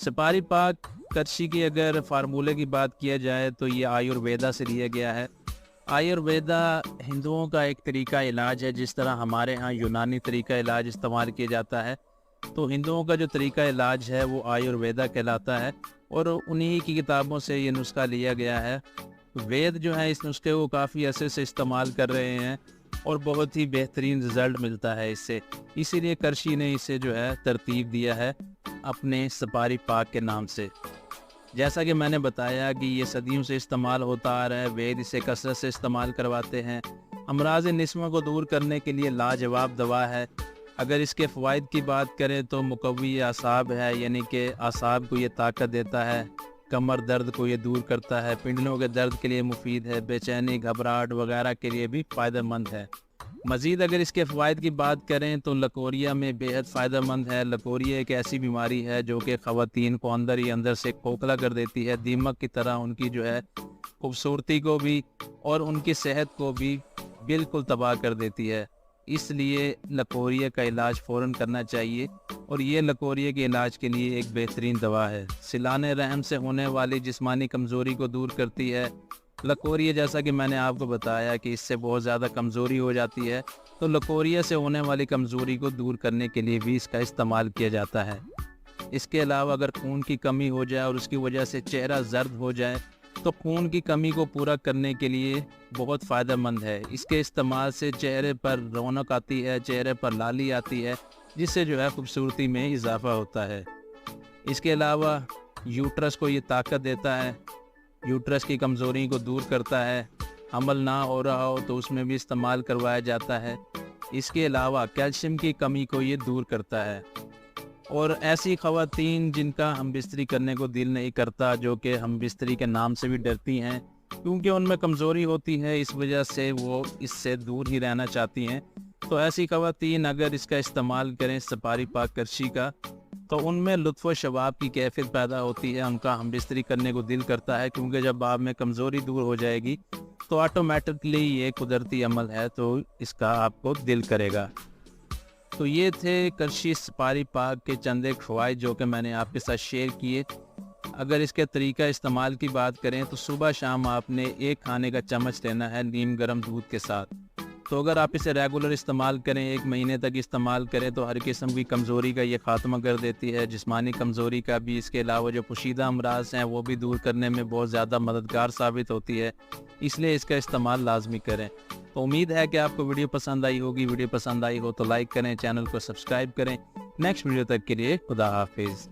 سپاری پاک کرشی کی اگر فارمولے کی بات کیا جائے تو یہ آیورویدا سے لیا گیا ہے۔ آیورویدا ہندوؤں کا ایک طریقہ علاج ہے، جس طرح ہمارے ہاں یونانی طریقہ علاج استعمال کیا جاتا ہے، تو ہندوؤں کا جو طریقہ علاج ہے وہ آیورویدا کہلاتا ہے، اور انہی کی کتابوں سے یہ نسخہ لیا گیا ہے۔ وید جو ہے اس نسخے کو کافی عرصے سے استعمال کر رہے ہیں اور بہت ہی بہترین رزلٹ ملتا ہے اس سے، اسی لیے کرشی نے اسے جو ہے ترتیب دیا ہے اپنے سپاری پاک کے نام سے۔ جیسا کہ میں نے بتایا کہ یہ صدیوں سے استعمال ہوتا آ رہا ہے، وید اسے کثرت سے استعمال کرواتے ہیں۔ امراض نسواں کو دور کرنے کے لیے لاجواب دوا ہے۔ اگر اس کے فوائد کی بات کریں تو مقوی اعصاب ہے، یعنی کہ اعصاب کو یہ طاقت دیتا ہے، کمر درد کو یہ دور کرتا ہے، پنڈلوں کے درد کے لیے مفید ہے، بے چینی، گھبراہٹ وغیرہ کے لیے بھی فائدہ مند ہے۔ مزید اگر اس کے فوائد کی بات کریں تو لکوریا میں بے حد فائدہ مند ہے۔ لکوریا ایک ایسی بیماری ہے جو کہ خواتین کو اندر ہی اندر سے کھوکھلا کر دیتی ہے، دیمک کی طرح ان کی جو ہے خوبصورتی کو بھی اور ان کی صحت کو بھی بالکل تباہ کر دیتی ہے۔ اس لیے لکوریا کا علاج فوراً کرنا چاہیے، اور یہ لکوریا کے علاج کے لیے ایک بہترین دوا ہے۔ سیلان رحم سے ہونے والی جسمانی کمزوری کو دور کرتی ہے۔ لکوریا، جیسا کہ میں نے آپ کو بتایا کہ اس سے بہت زیادہ کمزوری ہو جاتی ہے، تو لکوریا سے ہونے والی کمزوری کو دور کرنے کے لیے بھی اس کا استعمال کیا جاتا ہے۔ اس کے علاوہ اگر خون کی کمی ہو جائے اور اس کی وجہ سے چہرہ زرد ہو جائے تو خون کی کمی کو پورا کرنے کے لیے بہت فائدہ مند ہے۔ اس کے استعمال سے چہرے پر رونق آتی ہے، چہرے پر لالی آتی ہے، جس سے جو ہے خوبصورتی میں اضافہ ہوتا ہے۔ اس کے علاوہ یوٹرس کو یہ طاقت دیتا ہے، یوٹرس کی کمزوری کو دور کرتا ہے۔ حمل نہ ہو رہا ہو تو اس میں بھی استعمال کروایا جاتا ہے۔ اس کے علاوہ کیلشیم کی کمی کو یہ دور کرتا ہے۔ اور ایسی خواتین جن کا ہم بستری کرنے کو دل نہیں کرتا، جو کہ ہم بستری کے نام سے بھی ڈرتی ہیں کیونکہ ان میں کمزوری ہوتی ہے، اس وجہ سے وہ اس سے دور ہی رہنا چاہتی ہیں، تو ایسی خواتین اگر اس کا استعمال کریں سپاری پاک کرشی کا، تو ان میں لطف و شباب کی کیفیت پیدا ہوتی ہے، ان کا ہم بستری کرنے کو دل کرتا ہے، کیونکہ جب آپ میں کمزوری دور ہو جائے گی تو آٹومیٹکلی یہ قدرتی عمل ہے، تو اس کا آپ کو دل کرے گا۔ تو یہ تھے کرشی سپاری پاک کے چند ایک فوائد جو کہ میں نے آپ کے ساتھ شیئر کیے۔ اگر اس کے طریقہ استعمال کی بات کریں تو صبح شام آپ نے ایک کھانے کا چمچ لینا ہے نیم گرم دودھ کے ساتھ۔ تو اگر آپ اسے ریگولر استعمال کریں، ایک مہینے تک استعمال کریں، تو ہر قسم کی کمزوری کا یہ خاتمہ کر دیتی ہے، جسمانی کمزوری کا بھی۔ اس کے علاوہ جو پوشیدہ امراض ہیں وہ بھی دور کرنے میں بہت زیادہ مددگار ثابت ہوتی ہے، اس لیے اس کا استعمال لازمی کریں۔ تو امید ہے کہ آپ کو ویڈیو پسند آئی ہوگی۔ ویڈیو پسند آئی ہو تو لائک کریں، چینل کو سبسکرائب کریں۔ نیکسٹ ویڈیو تک کے لیے خدا حافظ۔